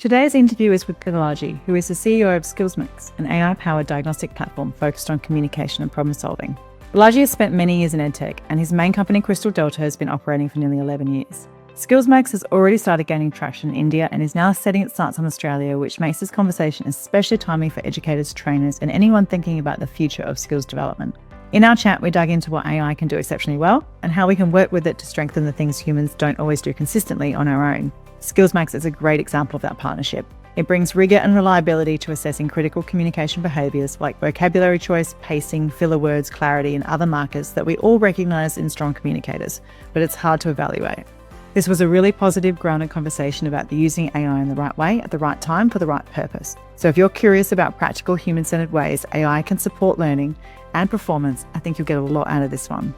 Today's interview is with Balaji, who is the CEO of SkillsMax, an AI-powered diagnostic platform focused on communication and problem solving. Balaji has spent many years in edtech, and his main company, Crystal Delta, has been operating for nearly 11 years. SkillsMax has already started gaining traction in India and is now setting its sights on Australia, which makes this conversation especially timely for educators, trainers, and anyone thinking about the future of skills development. In our chat, we dug into what AI can do exceptionally well and how we can work with it to strengthen the things humans don't always do consistently on our own. SkillsMax is a great example of that partnership. It brings rigor and reliability to assessing critical communication behaviours like vocabulary choice, pacing, filler words, clarity, and other markers that we all recognise in strong communicators, but it's hard to evaluate. This was a really positive, grounded conversation about using AI in the right way at the right time for the right purpose. So if you're curious about practical, human-centered ways AI can support learning and performance, I think you'll get a lot out of this one.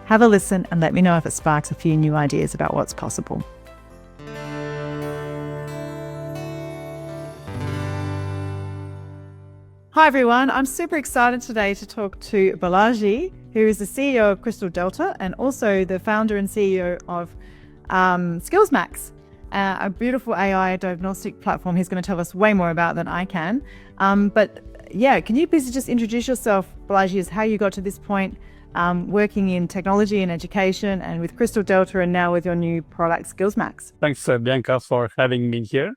Have a listen and let me know if it sparks a few new ideas about what's possible. Hi everyone, I'm super excited today to talk to Balaji, who is the CEO of Crystal Delta and also the founder and CEO of SkillsMax, a beautiful AI diagnostic platform he's going to tell us way more about than I can. But yeah, can you please just introduce yourself, Balaji, as how you got to this point, working in technology and education and with Crystal Delta and now with your new product, SkillsMax? Thanks, Bianca, for having me here.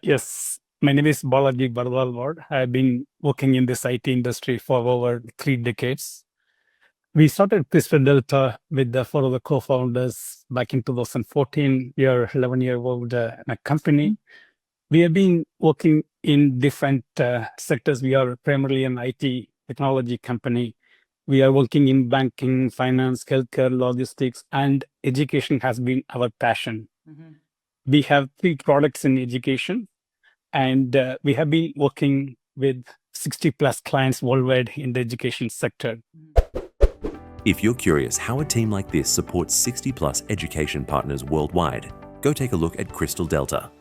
Yes, my name is Balaji Baradhazhvar. I've been working in this IT industry for over 3 decades. We started Crystal Delta with 4 of the co-founders back in 2014. We are 11-year-old company. We have been working in different sectors. We are primarily an IT technology company. We are working in banking, finance, healthcare, logistics, and education has been our passion. We have 3 products in education, and we have been working with 60 plus clients worldwide in the education sector. If you're curious how a team like this supports 60 plus education partners worldwide, go take a look at Crystal Delta.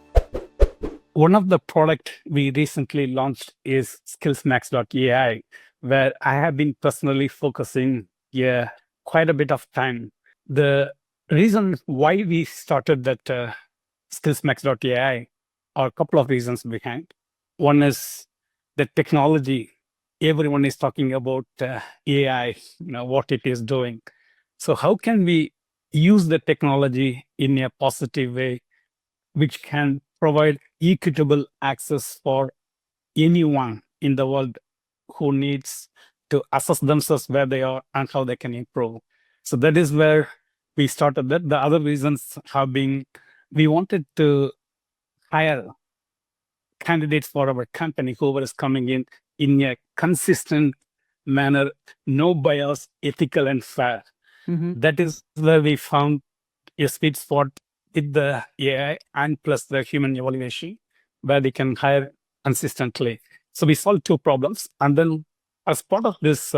One of the products we recently launched is SkillsMax.Ai, where I have been personally focusing quite a bit of time. The reason why we started that SkillsMax.Ai are a couple of reasons behind. One is the technology. Everyone is talking about AI, what it is doing. So how can we use the technology in a positive way, which can provide equitable access for anyone in the world who needs to assess themselves where they are and how they can improve. So that is where we started that. The other reasons have been, we wanted to hire candidates for our company, whoever is coming in a consistent manner, no bias, ethical and fair. That is where we found a sweet spot with the AI and plus the human evaluation, where we can hire consistently. So we solved 2 problems. And then as part of this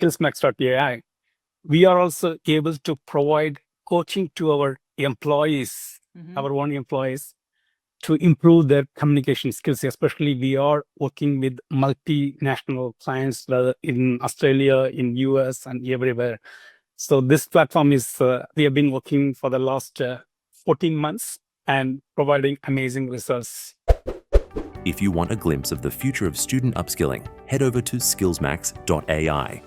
SkillsMax.Ai, we are also able to provide coaching to our employees, our own employees, to improve their communication skills. Especially we are working with multinational clients in Australia, in US and everywhere. So this platform is, we have been working for the last 14 months and providing amazing results. If you want a glimpse of the future of student upskilling, head over to SkillsMax.Ai.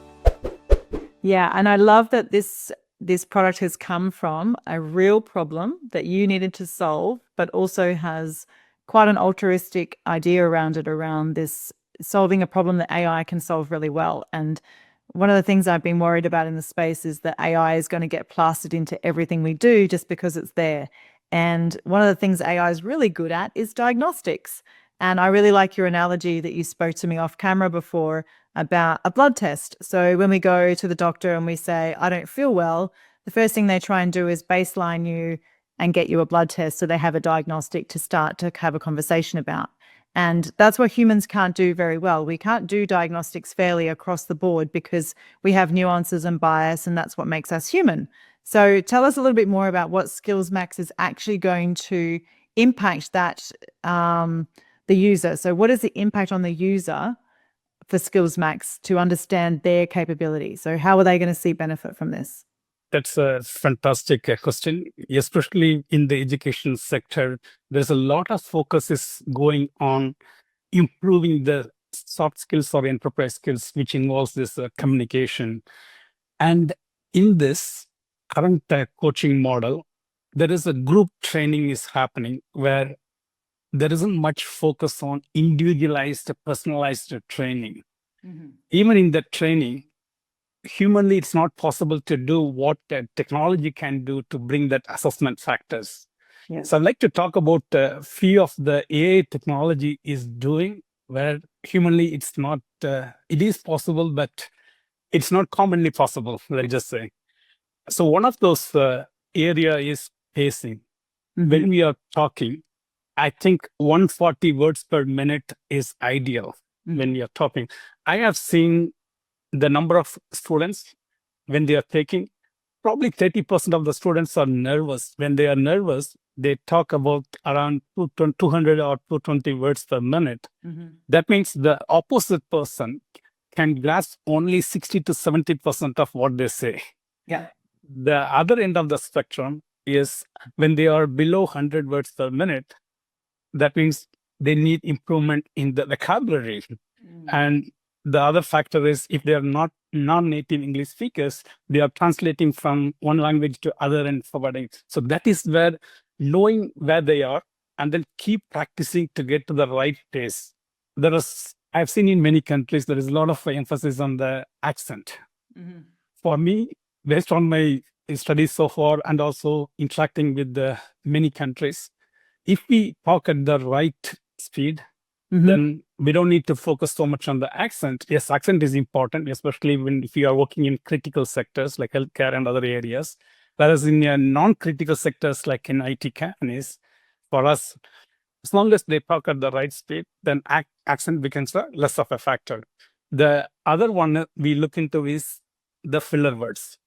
Yeah, and I love that this product has come from a real problem that you needed to solve, but also has quite an altruistic idea around it, around this solving a problem that AI can solve really well. And one of the things I've been worried about in the space is that AI is going to get plastered into everything we do just because it's there. And one of the things AI is really good at is diagnostics. And I really like your analogy that you spoke to me off camera before about a blood test. So when we go to the doctor and we say, I don't feel well, the first thing they try and do is baseline you and get you a blood test so they have a diagnostic to start to have a conversation about. And that's what humans can't do very well. We can't do diagnostics fairly across the board because we have nuances and bias, and that's what makes us human. So tell us a little bit more about what SkillsMax is actually going to impact that the user. So what is the impact on the user for SkillsMax to understand their capabilities? So how are they going to see benefit from this? That's a fantastic question, especially in the education sector. There's a lot of focus is going on improving the soft skills or enterprise skills, which involves this communication. And in this current coaching model, there is a group training is happening where there isn't much focus on individualized, personalized training. Even in the training, humanly, it's not possible to do what technology can do to bring that assessment factors. Yes. So I'd like to talk about a few of the AI technology is doing where humanly it's not, it is possible, but it's not commonly possible, let's just say. So one of those area is pacing. When we are talking, I think 140 words per minute is ideal when we are talking. I have seen the number of students when they are taking, probably 30% of the students are nervous. When they are nervous, they talk about around 200 or 220 words per minute. That means the opposite person can grasp only 60 to 70% of what they say. Yeah. The other end of the spectrum is when they are below 100 words per minute, that means they need improvement in the vocabulary. And the other factor is if they are not non-native English speakers, they are translating from one language to other and forwarding. So that is where knowing where they are and then keep practicing to get to the right pace. I've seen in many countries, there is a lot of emphasis on the accent. For me, based on my studies so far and also interacting with the many countries, if we talk at the right speed, then we don't need to focus so much on the accent. Yes, accent is important, especially if you are working in critical sectors like healthcare and other areas. Whereas in non-critical sectors like in IT companies, for us, as long as they talk at the right speed, then accent becomes less of a factor. The other one we look into is the filler words.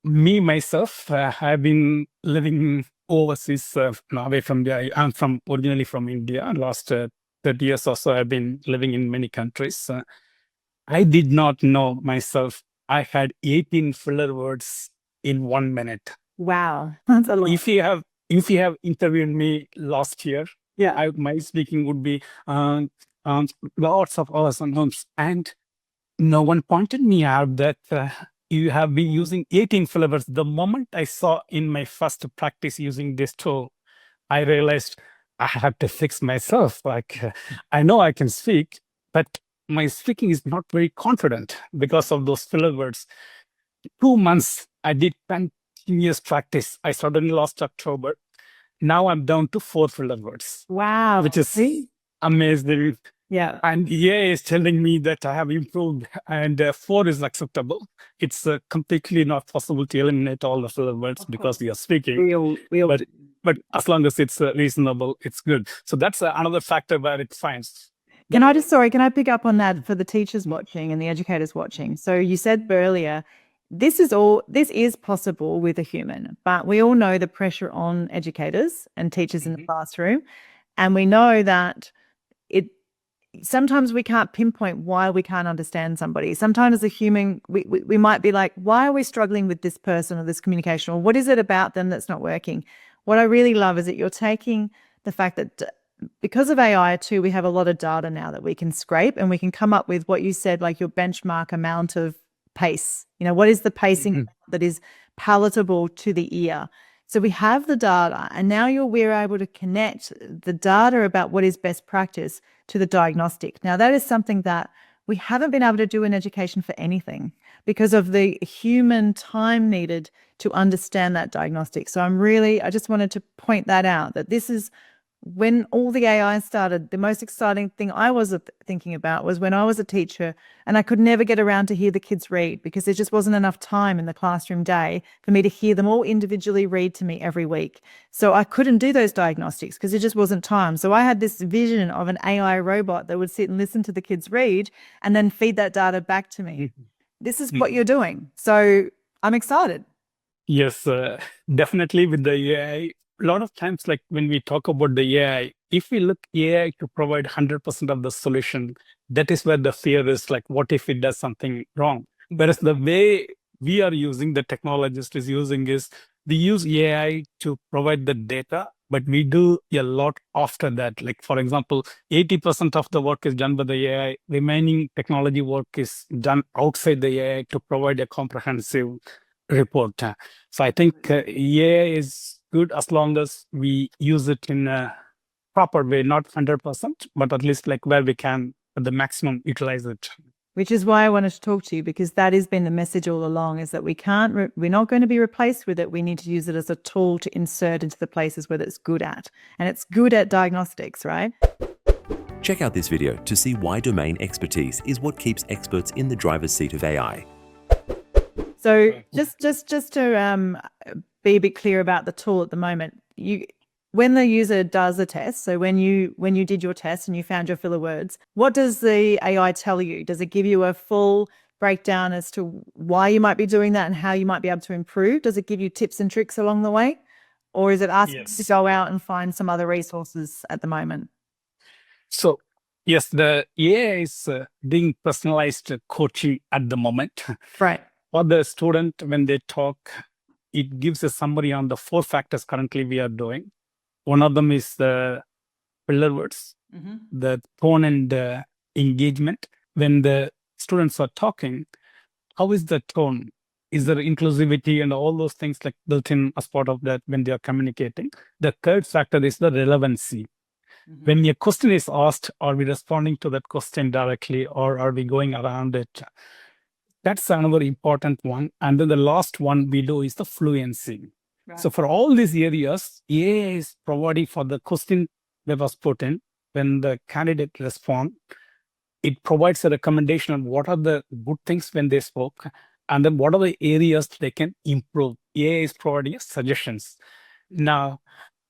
Me, myself, I've been living overseas away from there. I'm originally from India. Last 30 years or so, I've been living in many countries. I did not know myself. I had 18 filler words in 1 minute. Wow, that's a lot. If you have interviewed me last year, my speaking would be lots of hours and hours. And no one pointed me out that you have been using 18 filler words. The moment I saw in my first practice using this tool, I realized I have to fix myself. I know I can speak, but my speaking is not very confident because of those filler words. 2 months, I did continuous practice. I started in last October. Now I'm down to 4 filler words. Wow. Which is amazing. Yeah. And EA is telling me that I have improved and 4 is acceptable. It's completely not possible to eliminate all the filler words because we are speaking. But as long as it's reasonable, it's good. So that's another factor where it finds. Can I pick up on that for the teachers watching and the educators watching? So you said earlier, this is possible with a human, but we all know the pressure on educators and teachers in the classroom. And we know that sometimes we can't pinpoint why we can't understand somebody. Sometimes as a human, we might be like, why are we struggling with this person or this communication? Or what is it about them that's not working? What I really love is that you're taking the fact that because of AI too, we have a lot of data now that we can scrape and we can come up with what you said, like your benchmark amount of pace. What is the pacing that is palatable to the ear? So we have the data, and now we're able to connect the data about what is best practice to the diagnostic. Now, that is something that we haven't been able to do in education for anything because of the human time needed to understand that diagnostic. So I just wanted to point that out, that this is when all the AI started. The most exciting thing I was thinking about was when I was a teacher and I could never get around to hear the kids read because there just wasn't enough time in the classroom day for me to hear them all individually read to me every week. So I couldn't do those diagnostics because it just wasn't time. So I had this vision of an AI robot that would sit and listen to the kids read and then feed that data back to me. This is what you're doing. So I'm excited. Yes, definitely with the AI. A lot of times, like when we talk about the AI, if we look AI to provide 100% of the solution, that is where the fear is, like, what if it does something wrong? Whereas the way we are using, the technologist is using, is we use AI to provide the data, but we do a lot after that. Like, for example, 80% of the work is done by the AI. Remaining technology work is done outside the AI to provide a comprehensive report. So I think AI is good as long as we use it in a proper way, not 100%, but at least like where we can at the maximum utilize it. Which is why I wanted to talk to you, because that has been the message all along, is that we're not going to be replaced with it. We need to use it as a tool to insert into the places where it's good at. And it's good at diagnostics, right? Check out this video to see why domain expertise is what keeps experts in the driver's seat of AI. So just to be a bit clear about the tool at the moment, when the user does a test, so when you did your test and you found your filler words, what does the AI tell you? Does it give you a full breakdown as to why you might be doing that and how you might be able to improve? Does it give you tips and tricks along the way? Or is it asking you to go out and find some other resources at the moment? So yes, the AI is being personalized coaching at the moment. Right. For the student, when they talk, it gives a summary on the 4 factors currently we are doing. One of them is the filler words, the tone and engagement. When the students are talking, how is the tone? Is there inclusivity and all those things like built in as part of that when they are communicating? The third factor is the relevancy. When a question is asked, are we responding to that question directly, or are we going around it? That's another important one. And then the last one we do is the fluency. Right. So for all these areas, AI is providing for the question that was put in. When the candidate responds, it provides a recommendation on what are the good things when they spoke, and then what are the areas they can improve. AI is providing suggestions. Now,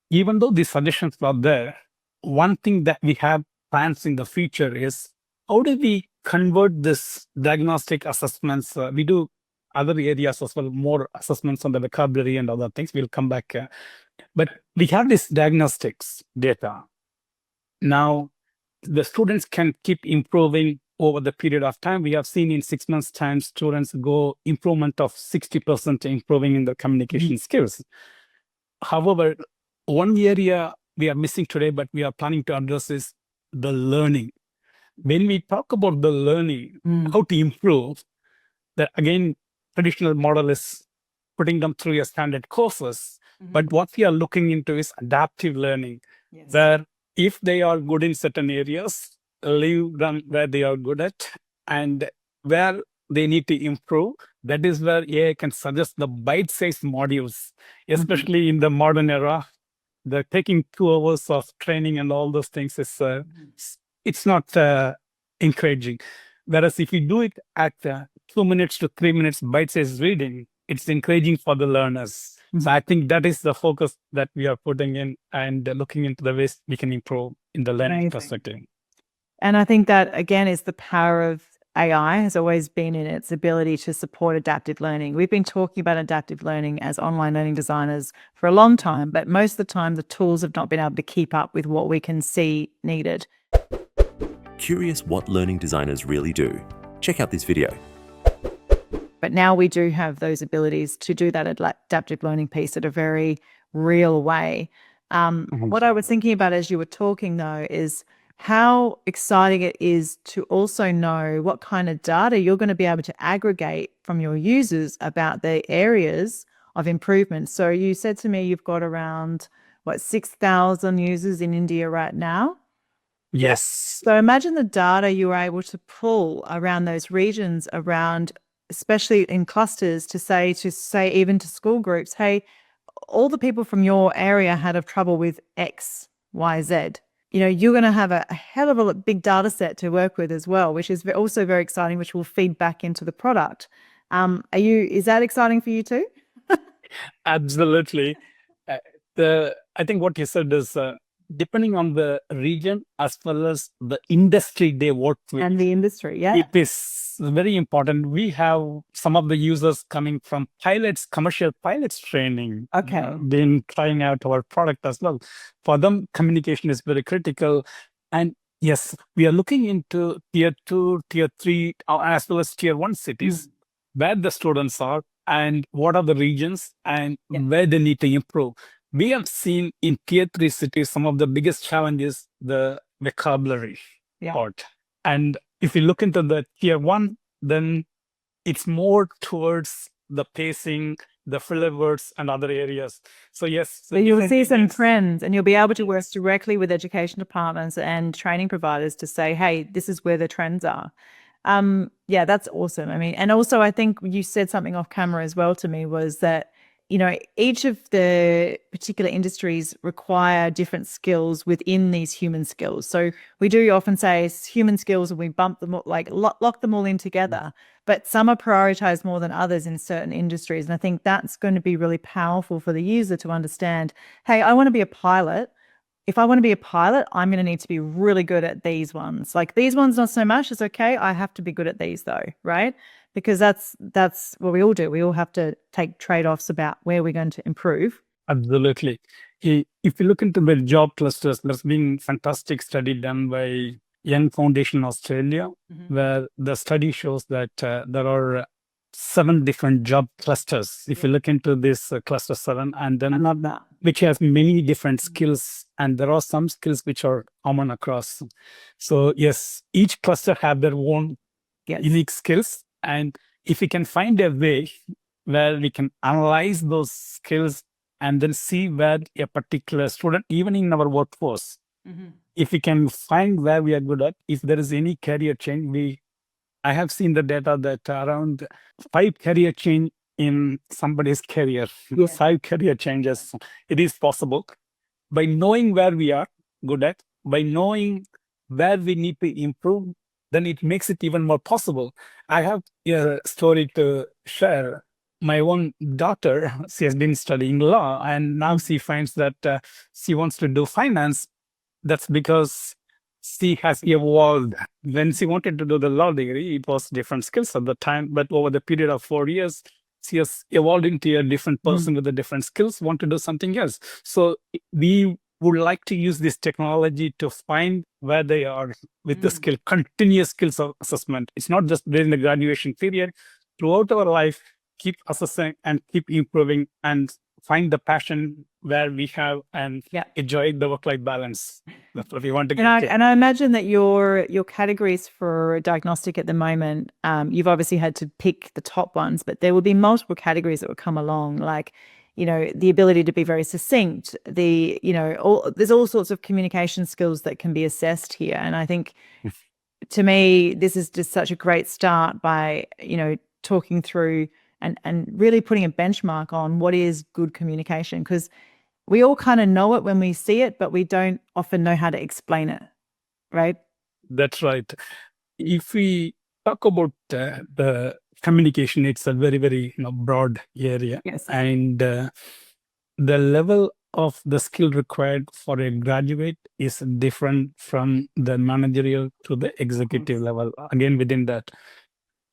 even though these suggestions are there, one thing that we have plans in the future is how do we convert this diagnostic assessments? We do other areas as well, more assessments on the vocabulary and other things. We'll come back. But we have this diagnostics data. Now, the students can keep improving over the period of time. We have seen in 6 months' time, students go improvement of 60% improving in the communication skills. However, one area we are missing today, but we are planning to address is the learning. When we talk about the learning, how to improve, that again, traditional model is putting them through your standard courses. But what we are looking into is adaptive learning, where if they are good in certain areas, leave them where they are good at, and where they need to improve, that is where AI can suggest the bite-sized modules, especially in the modern era. The taking 2 hours of training and all those things is it's not encouraging. Whereas if you do it at 2 minutes to 3 minutes bite-sized reading, it's encouraging for the learners. So I think that is the focus that we are putting in and looking into the ways we can improve in the learning perspective. And I think that, again, is the power of AI has always been in its ability to support adaptive learning. We've been talking about adaptive learning as online learning designers for a long time, but most of the time the tools have not been able to keep up with what we can see needed. Curious what learning designers really do? Check out this video. But now we do have those abilities to do that adaptive learning piece in a very real way. What I was thinking about as you were talking, though, is how exciting it is to also know what kind of data you're going to be able to aggregate from your users about the areas of improvement. So you said to me you've got around, 6,000 users in India right now? Yes. So imagine the data you were able to pull around those regions, around, especially in clusters, to say even to school groups, hey, all the people from your area had trouble with X, Y, Z. You're going to have a hell of a big data set to work with as well, which is also very exciting, which will feed back into the product. Is that exciting for you too? Absolutely. I think what you said is depending on the region as well as the industry they work with. And the industry, yeah. It is very important. We have some of the users coming from commercial pilots training. Okay. Been trying out our product as well. For them, communication is very critical. And yes, we are looking into tier 2, tier 3, as well as tier 1 cities. where the students are and what are the regions and Yeah. where they need to improve. We have seen in tier 3 cities, some of the biggest challenges, the vocabulary Yeah. part. And if you look into the tier 1, then it's more towards the pacing, the filler words and other areas. So yes. So you'll different see some areas. trends, and you'll be able to work directly with education departments and training providers to say, hey, this is where the trends are. Yeah, that's awesome. I mean, and also I think you said something off camera as well to me, was that, you know, each of the particular industries require different skills within these human skills. So we do often say human skills, and we bump them, like lock them all in together, but some are prioritized more than others in certain industries. And I think that's going to be really powerful for the user to understand, hey, I want to be a pilot. If I want to be a pilot, I'm going to need to be really good at these ones. Like these ones, not so much. It's okay. I have to be good at these though, right? Because that's what we all do. We all have to take trade-offs about where we're going to improve. Absolutely. If you look into the job clusters, there's been fantastic study done by Young Foundation Australia, where the study shows that there are 7 different job clusters. If you look into this cluster 7, and then I love that. which has many different skills, and there are some skills which are common across. So yes, each cluster have their own unique skills, and if we can find a way where we can analyze those skills and then see where a particular student, even in our workforce, if we can find where we are good at, if there is any career change, I have seen the data that around 5 career change in somebody's career, 5 career changes, it is possible. By knowing where we are good at, by knowing where we need to improve, then it makes it even more possible. I have a story to share. My own daughter, she has been studying law, and now she finds that she wants to do finance. That's because she has evolved. When she wanted to do the law degree, it was different skills at the time, but over the period of 4 years, she has evolved into a different person with the different skills, want to do something else. So we would like to use this technology to find where they are with the skill, continuous skills assessment. It's not just during the graduation period. Throughout our life, keep assessing and keep improving and find the passion where we have and enjoy the work-life balance. That's what we want to get. And I imagine that your categories for diagnostic at the moment, you've obviously had to pick the top ones, but there will be multiple categories that will come along, like, you know, the ability to be very succinct, there's all sorts of communication skills that can be assessed here. And I think to me, this is just such a great start by, you know, talking through and really putting a benchmark on what is good communication, because we all kind of know it when we see it, but we don't often know how to explain it, right? That's right. If we talk about the communication, it's a very, very broad area. Yes. And the level of the skill required for a graduate is different from the managerial to the executive level, again, within that.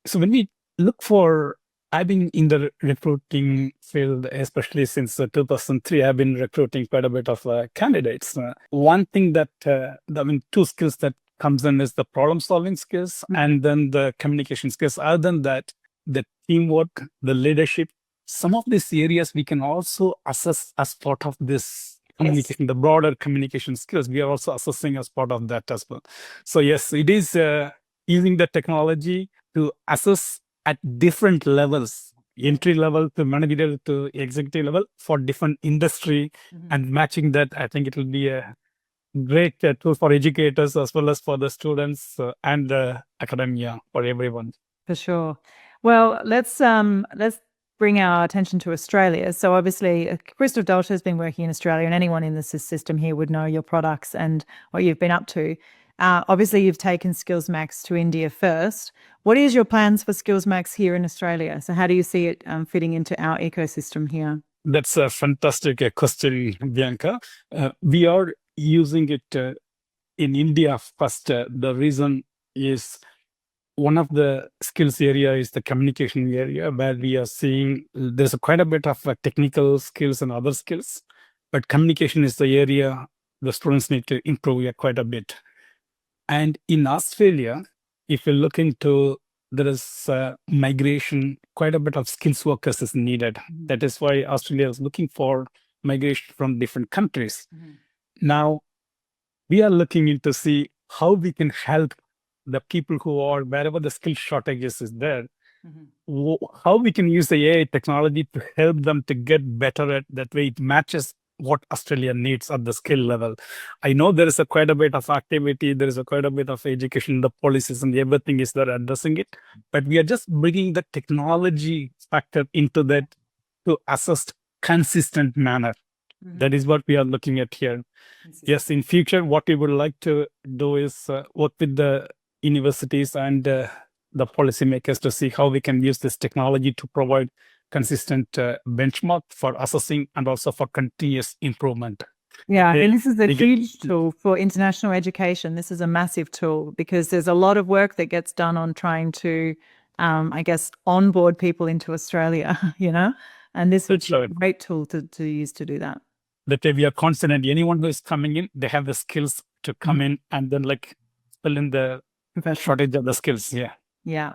So when we look for, I've been in the recruiting field, especially since 2003. I've been recruiting quite a bit of candidates. One thing that, 2 skills that comes in is the problem-solving skills and then the communication skills. Other than that, the teamwork, the leadership, some of these areas we can also assess as part of this communication, the broader communication skills. We are also assessing as part of that as well. So yes, it is using the technology to assess at different levels, entry level to managerial to executive level for different industry, and matching that, I think it will be a great tool for educators as well as for the students and academia, for everyone. For sure. Well, let's bring our attention to Australia. So obviously, Christoph Dolce has been working in Australia, and anyone in the system here would know your products and what you've been up to. Obviously, you've taken SkillsMax to India first. What is your plans for SkillsMax here in Australia? So how do you see it fitting into our ecosystem here? That's a fantastic question, Bianca. We are using it in India first. The reason is one of the skills area is the communication area, where we are seeing there's quite a bit of technical skills and other skills, but communication is the area the students need to improve quite a bit. And in Australia, if you look into there is migration, quite a bit of skills workers is needed. That is why Australia is looking for migration from different countries. Now, we are looking into see how we can help the people who are, wherever the skill shortages is there, how we can use the AI technology to help them to get better at that way. It matches what Australia needs at the skill level. I know there is quite a bit of activity, there is quite a bit of education, the policies and everything is there addressing it, but we are just bringing the technology factor into that to assess consistent manner. That is what we are looking at here. Yes, in future, what we would like to do is work with the universities and the policymakers to see how we can use this technology to provide consistent benchmark for assessing and also for continuous improvement. Yeah, and this is a huge tool for international education. This is a massive tool because there's a lot of work that gets done on trying to, I guess, onboard people into Australia, and this is a great tool to use to do that. That way we are confident anyone who is coming in, they have the skills to come in and then fill in the shortage of the skills. Yeah.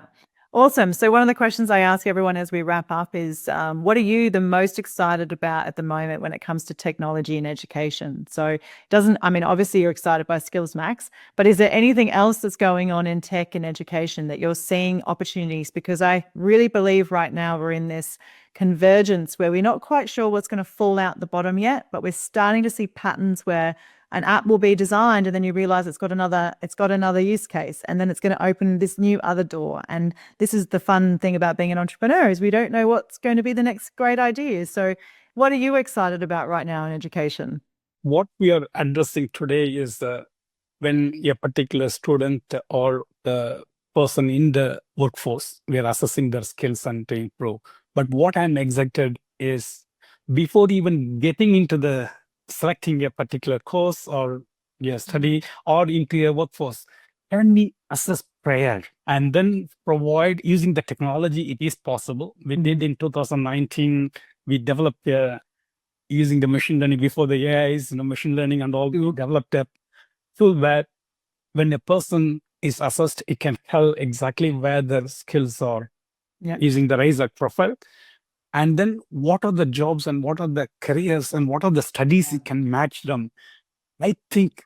Awesome. So one of the questions I ask everyone as we wrap up is, what are you the most excited about at the moment when it comes to technology and education? So obviously you're excited by SkillsMax, but is there anything else that's going on in tech and education that you're seeing opportunities? Because I really believe right now we're in this convergence where we're not quite sure what's going to fall out the bottom yet, but we're starting to see patterns where an app will be designed and then you realize it's got another use case, and then it's going to open this new other door. And this is the fun thing about being an entrepreneur, is we don't know what's going to be the next great idea. So what are you excited about right now in education? What we are addressing today is when a particular student or the person in the workforce, we are assessing their skills and to improve. But what I'm excited is before even getting into selecting a particular course or study or into a workforce, can we assess prior and then provide using the technology? It is possible. We did in 2019, we developed using the machine learning before the AIs, machine learning and all, we developed a tool where when a person is assessed, it can tell exactly where their skills are using the RAISE profile. And then what are the jobs and what are the careers and what are the studies you can match them. I think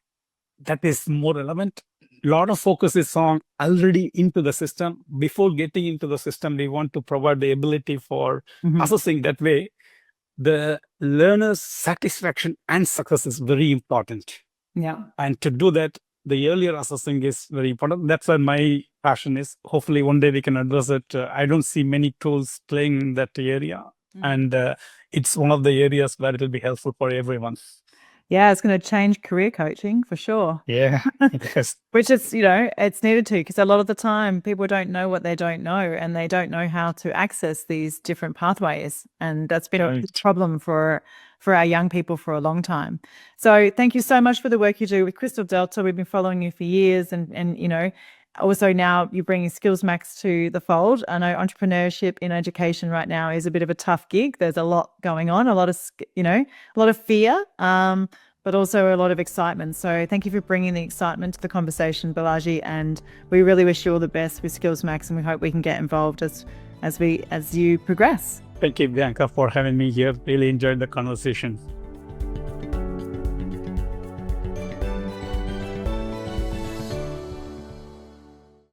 that is more relevant. A lot of focus is on already into the system. Before getting into the system, we want to provide the ability for assessing that way. The learner's satisfaction and success is very important. Yeah. And to do that, the earlier assessing is very important. That's where my passion is. Hopefully one day we can address it. I don't see many tools playing in that area. And it's one of the areas where it will be helpful for everyone. Yeah, it's going to change career coaching for sure. Yeah, yes. Which is, it's needed to, because a lot of the time people don't know what they don't know and they don't know how to access these different pathways. And that's been a problem for our young people for a long time. So thank you so much for the work you do with Crystal Delta. We've been following you for years and also now you're bringing SkillsMax to the fold. I know entrepreneurship in education right now is a bit of a tough gig. There's a lot going on, a lot of fear, but also a lot of excitement. So thank you for bringing the excitement to the conversation, Balaji. And we really wish you all the best with SkillsMax, and we hope we can get involved as you progress. Thank you, Bianca, for having me here. Really enjoyed the conversation.